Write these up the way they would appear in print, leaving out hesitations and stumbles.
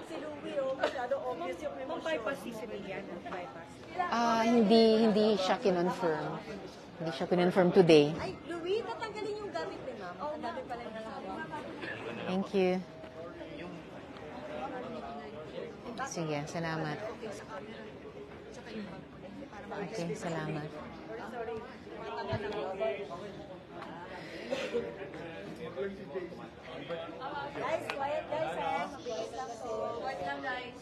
si Louie, masyado obvious yung emosyon. Bypass si Civilian, bypass. Hindi siya kinonfirm. Hindi siya kinonfirm today. Ay, Louie, tatanggalin yung gamit ni ma'am. Ang dami pala yung nalawa. Thank you. Sige, salamat. Okay, salamat. Guys, quiet guys, ha? Mabilis lang po. Quiet lang, guys.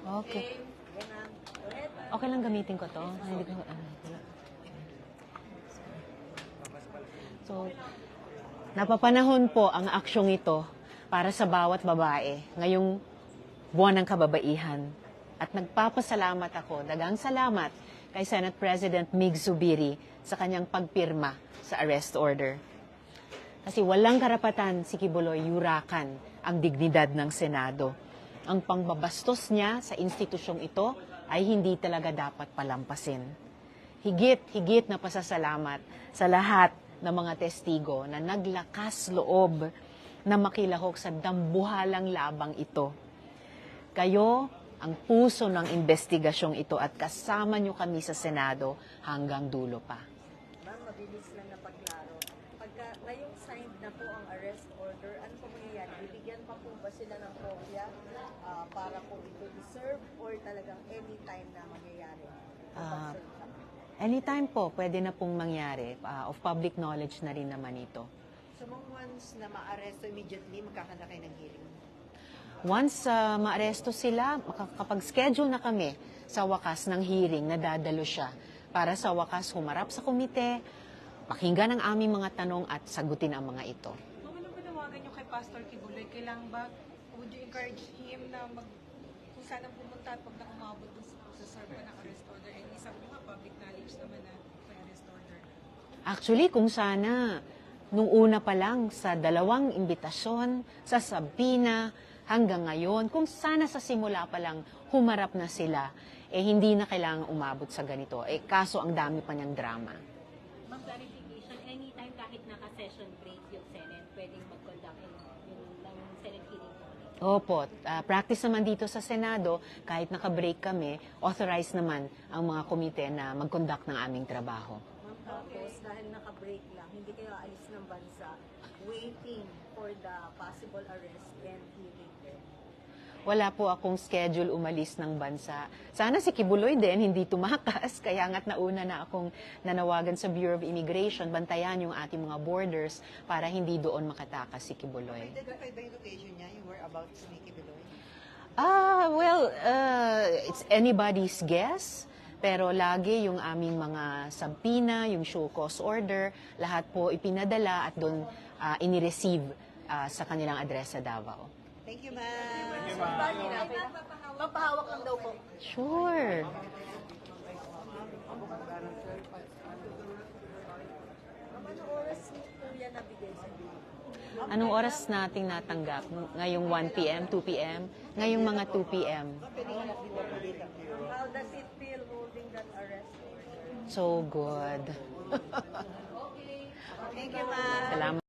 Okay. Yan na. Go ahead. Okay lang gamitin ko to. Hindi ko, wala. So, napapanahon po ang aksyong ito para sa bawat babae ngayong buwan ng kababaihan. At nagpapasalamat ako, dagang salamat kay Senate President Mig Zubiri sa kanyang pagpirma sa arrest order. Kasi walang karapatan si Kibuloy yurakan ang dignidad ng Senado. Ang pangbabastos niya sa institusyong ito ay hindi talaga dapat palampasin. Higit na pasasalamat sa lahat ng mga testigo na naglakas loob na makilahok sa dambuhalang labang ito. Kayo ang puso ng investigasyong ito at kasama nyo kami sa Senado hanggang dulo pa. Ma'am, mabilis lang na paglaro. Pagka ngayong signed na po ang arrest order, ano po mangyayari? Bibigyan pa po ba sila ng kopya para po ito i-serve or talagang anytime na mangyayari? Anytime po, pwede na pong mangyari. Of public knowledge na rin naman ito. So, once na ma-arresto immediately, magkakanda kayo ng hearing? Once maaresto sila, makakapag-schedule na kami sa wakas ng hearing na dadalo siya para sa wakas humarap sa komite, pakinggan ang aming mga tanong at sagutin ang mga ito. Ma'am, anong panawagan niyo kay Pastor Kibuloy? Kailangan ba, would you encourage him na kung saan ang pumunta at pag nakumabot sa serve ng arrest order? And isang mga public knowledge naman na may arrest order. Actually, kung sana, nung una pa lang sa 2 imbitasyon, sa Sabina, hanggang ngayon, kung sana sa simula pa lang humarap na sila, hindi na kailangang umabot sa ganito. Kaso ang dami pa niyang drama. Ma'am, clarification, anytime kahit naka-session break yung Senate, pwedeng mag-conduct ng Senate hearing po. Opo, practice naman dito sa Senado, kahit naka-break kami, authorized naman ang mga komite na mag-conduct ng aming trabaho. Ma'am, tapos dahil naka-break lang, hindi kayo aalis ng bansa, waiting for the possible arrest and hearing. Wala po akong schedule umalis ng bansa. Sana si Kibuloy din hindi tumakas, kaya nga't nauna na akong nanawagan sa Bureau of Immigration, bantayan yung ating mga borders para hindi doon makatakas si Kibuloy. Identify ba yung location niya, yung whereabouts ni Kibuloy? It's anybody's guess. Pero lagi yung aming mga sabpina, yung show cause order, lahat po ipinadala at doon inireceive sa kanilang address sa Davao. Thank you, ma'am. Papahawak lang daw po. Sure. Ma'am, anong oras po yan nabigay sa inyo? Anong oras nating natanggap? Ngayong 1 p.m., 2 p.m.? Ngayong mga 2 p.m. How does it feel holding that arrest order? So good. Thank you, ma'am. Salamat.